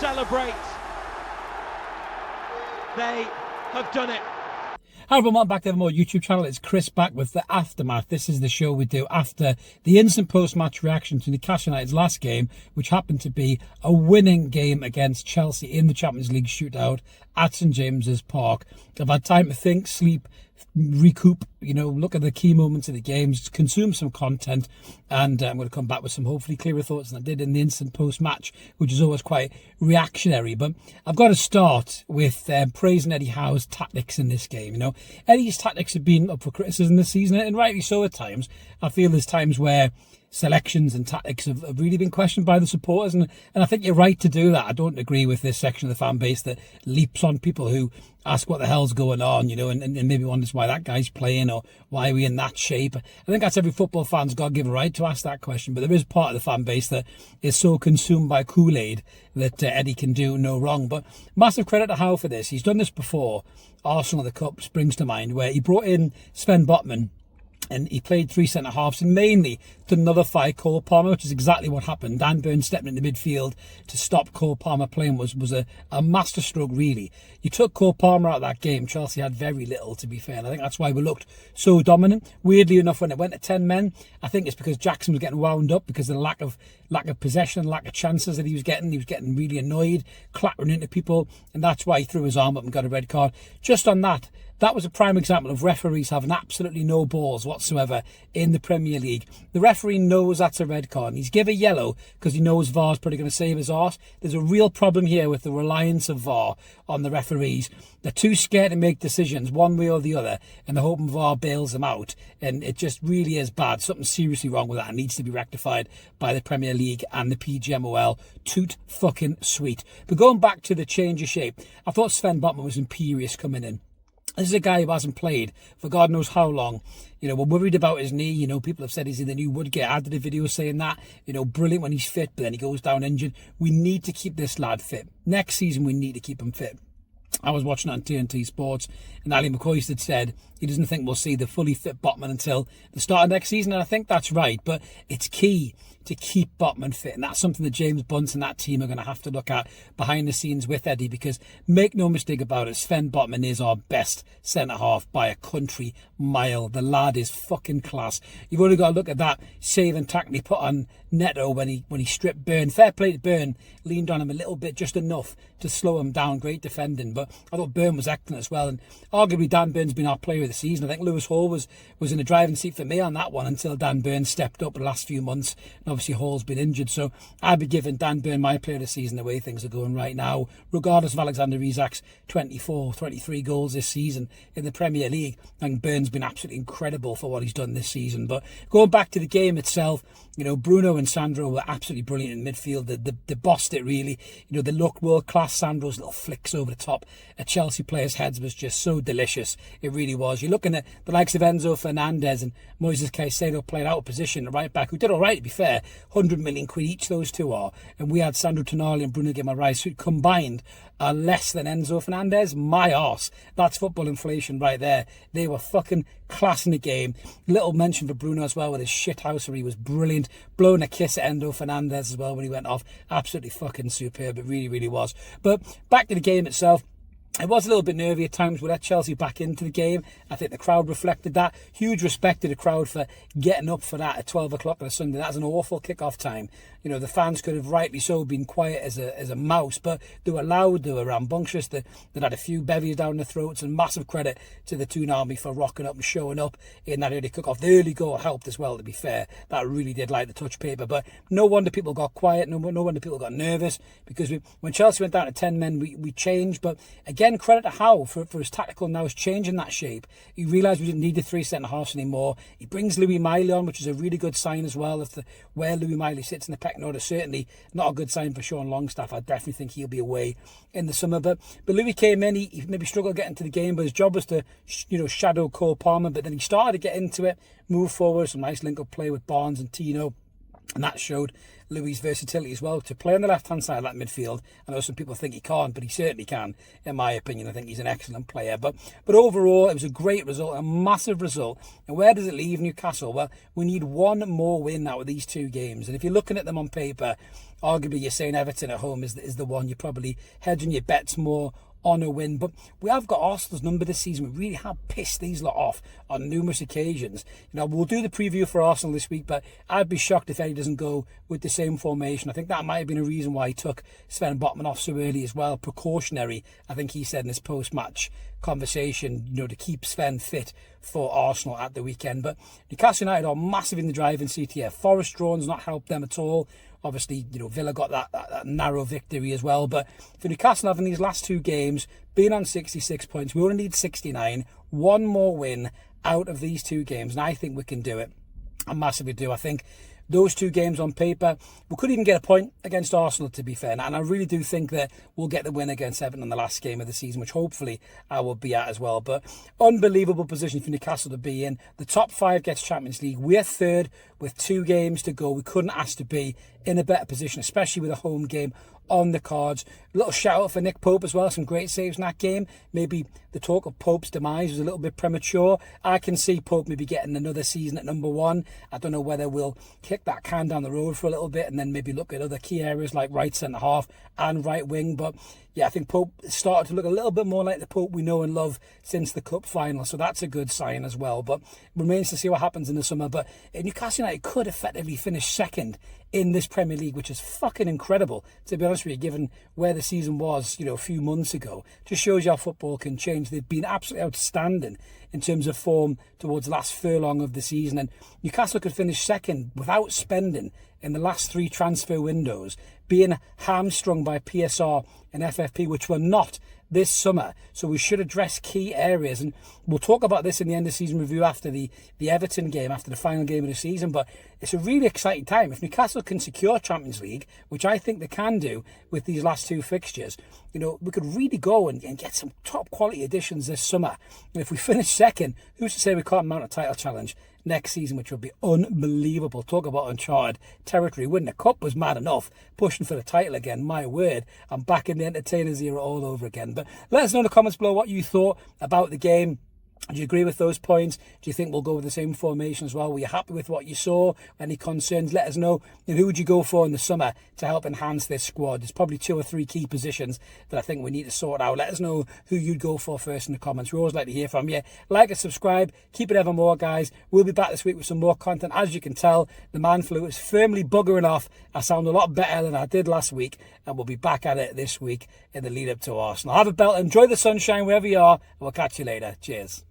celebrate. They have done it. Hi everyone, welcome back to Evermore YouTube channel. It's Chris back with the Aftermath. This is the show we do after the instant post-match reaction to Newcastle United's last game, which happened to be a winning game against Chelsea in the Champions League shootout at St James's Park. I've had time to think, sleep, recoup, look at the key moments of the games, consume some content, and I'm going to come back with some hopefully clearer thoughts than I did in the instant post-match, which is always quite reactionary. But I've got to start with praising Eddie Howe's tactics in this game. Eddie's tactics have been up for criticism this season, and rightly so at times. I feel there's times where selections and tactics have really been questioned by the supporters, and I think you're right to do that. I don't agree with this section of the fan base that leaps on people who ask what the hell's going on, and maybe wonders why that guy's playing or why are we in that shape. I think that's every football fan's got to give a right to ask that question, but there is part of the fan base that is so consumed by Kool-Aid that Eddie can do no wrong. But massive credit to Howe for this. He's done this before. Arsenal, the Cup springs to mind, where he brought in Sven Botman, and he played three centre-halves and mainly to nullify Cole Palmer, which is exactly what happened. Dan Burn stepping into midfield to stop Cole Palmer playing was a masterstroke, really. You took Cole Palmer out of that game, Chelsea had very little, to be fair. And I think that's why we looked so dominant. Weirdly enough, when it went to 10 men, I think it's because Jackson was getting wound up because of the lack of possession, lack of chances that he was getting. He was getting really annoyed, clattering into people, and that's why he threw his arm up and got a red card. Just on that, that was a prime example of referees having absolutely no balls whatsoever in the Premier League. The referee knows that's a red card, and he's given a yellow because he knows VAR's probably going to save his arse. There's a real problem here with the reliance of VAR on the referees. They're too scared to make decisions one way or the other, and they're hoping VAR bails them out. And it just really is bad. Something's seriously wrong with that and needs to be rectified by the Premier League and the PGMOL. Toot fucking sweet. But going back to the change of shape, I thought Sven Botman was imperious coming in. This is a guy who hasn't played for God knows how long. We're worried about his knee. People have said he's in the new Woodgate. I did a video saying that. Brilliant when he's fit, but then he goes down injured. We need to keep this lad fit. Next season, we need to keep him fit. I was watching on TNT Sports, and Ali McCoy had said he doesn't think we'll see the fully fit Botman until the start of next season, and I think that's right. But it's key to keep Botman fit, and that's something that James Bunce and that team are going to have to look at behind the scenes with Eddie, because make no mistake about it, Sven Botman is our best centre-half by a country mile. The lad is fucking class. You've only got to look at that save and tackle he put on Neto when he stripped Burn. Fair play to Burn, leaned on him a little bit, just enough to slow him down. Great defending, but I thought Burn was excellent as well, and arguably Dan Burn's been our player of the season. I think Lewis Hall was in the driving seat for me on that one until Dan Burn stepped up in the last few months, and obviously Hall's been injured, so I'd be giving Dan Burn my player of the season the way things are going right now, regardless of Alexander Isak's 23 goals this season in the Premier League. I think Burn's been absolutely incredible for what he's done this season. But going back to the game itself, Bruno and Sandro were absolutely brilliant in midfield. They bossed it, really. They looked world-class. Sandro's little flicks over the top at Chelsea players' heads was just so delicious. It really was. You're looking at the likes of Enzo Fernandez and Moises Caicedo playing out of position, the right back, who did all right, to be fair. 100 million quid each, those two are. And we had Sandro Tonali and Bruno Guimaraes, who combined are less than Enzo Fernandez. My arse. That's football inflation right there. They were fucking class in the game. Little mention for Bruno as well with his shithousery was brilliant. Blowing a kiss at Enzo Fernandez as well when he went off. Absolutely fucking superb. It really, really was. But back to the game itself. It was a little bit nervy at times. We let Chelsea back into the game. I think the crowd reflected that. Huge respect to the crowd for getting up for that at 12 o'clock on a Sunday. That's an awful kick-off time. The fans could have rightly so been quiet as a mouse, but they were loud, they were rambunctious, they had a few bevies down their throats, and massive credit to the Toon Army for rocking up and showing up in that early kick-off. The early goal helped as well, to be fair. That really did light the touch paper, but no wonder people got quiet, no wonder people got nervous, because when Chelsea went down to 10 men, we changed. But again, credit to Howe for his tactical now is changing that shape. He realised we didn't need the three centre-halves anymore. He brings Louis Miley on, which is a really good sign as well. Where Louis Miley sits in the pecking order, certainly not a good sign for Sean Longstaff. I definitely think he'll be away in the summer. But Louis came in, he maybe struggled getting into the game, but his job was to shadow Cole Palmer. But then he started to get into it, move forward, some nice link-up play with Barnes and Tino. And that showed. Louis' versatility as well to play on the left-hand side of that midfield. I know some people think he can't, but he certainly can, in my opinion. I think he's an excellent player. But overall, it was a great result, a massive result. And where does it leave Newcastle? Well, we need one more win out of these 2 games. And if you're looking at them on paper, arguably you're saying Everton at home is the one. You're probably hedging your bets more on a win, but we have got Arsenal's number this season. We really have pissed these lot off on numerous occasions. We'll do the preview for Arsenal this week, but I'd be shocked if Eddie doesn't go with the same formation. I think that might have been a reason why he took Sven Botman off so early as well. Precautionary, I think he said in his post-match conversation, to keep Sven fit for Arsenal at the weekend. But Newcastle United are massive in the driving seat here. Forest draw's not helped them at all. Obviously, Villa got that narrow victory as well. But for Newcastle having these last 2 games, being on 66 points, we only need 69. One more win out of these 2 games, and I think we can do it. I massively do. I think those 2 games on paper, we could even get a point against Arsenal, to be fair. And I really do think that we'll get the win against Everton in the last game of the season, which hopefully I will be at as well. But unbelievable position for Newcastle to be in. The top 5 gets Champions League. We're third with 2 games to go. We couldn't ask to be in a better position, especially with a home game on the cards. A little shout out for Nick Pope as well. Some great saves in that game. Maybe the talk of Pope's demise was a little bit premature. I can see Pope maybe getting another season at number 1. I don't know whether we'll kick that can down the road for a little bit and then maybe look at other key areas like right centre half and right wing. But yeah, I think Pope started to look a little bit more like the Pope we know and love since the cup final. So that's a good sign as well. But remains to see what happens in the summer. But Newcastle United could effectively finish second in this Premier League, which is fucking incredible, to be honest with you, given where the season was, a few months ago. Just shows you how football can change. They've been absolutely outstanding in terms of form towards the last furlong of the season. And Newcastle could finish second without spending in the last 3 transfer windows, being hamstrung by PSR and FFP, which were not this summer. So we should address key areas, and we'll talk about this in the end of season review after the Everton game, after the final game of the season. But it's a really exciting time. If Newcastle can secure Champions League, which I think they can do with these last 2 fixtures, we could really go and get some top quality additions this summer. And if we finish second, who's to say we can't mount a title challenge next season, which would be unbelievable. Talk about uncharted territory. Winning the cup was mad enough. Pushing for the title again, my word. I'm back in the entertainers era all over again. But let us know in the comments below what you thought about the game. Do you agree with those points? Do you think we'll go with the same formation as well? Were you happy with what you saw? Any concerns? Let us know. And who would you go for in the summer to help enhance this squad? There's probably 2 or 3 key positions that I think we need to sort out. Let us know who you'd go for first in the comments. We always like to hear from you. Like and subscribe. Keep it ever more, guys. We'll be back this week with some more content. As you can tell, the man flu is firmly buggering off. I sound a lot better than I did last week. And we'll be back at it this week in the lead up to Arsenal. Have a belt. Enjoy the sunshine wherever you are. And we'll catch you later. Cheers.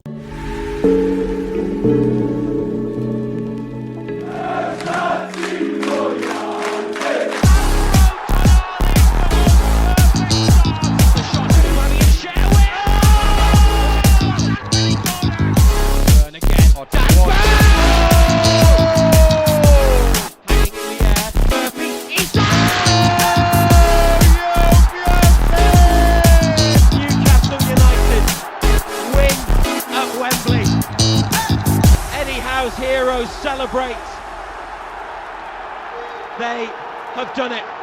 Heroes celebrate. They have done it.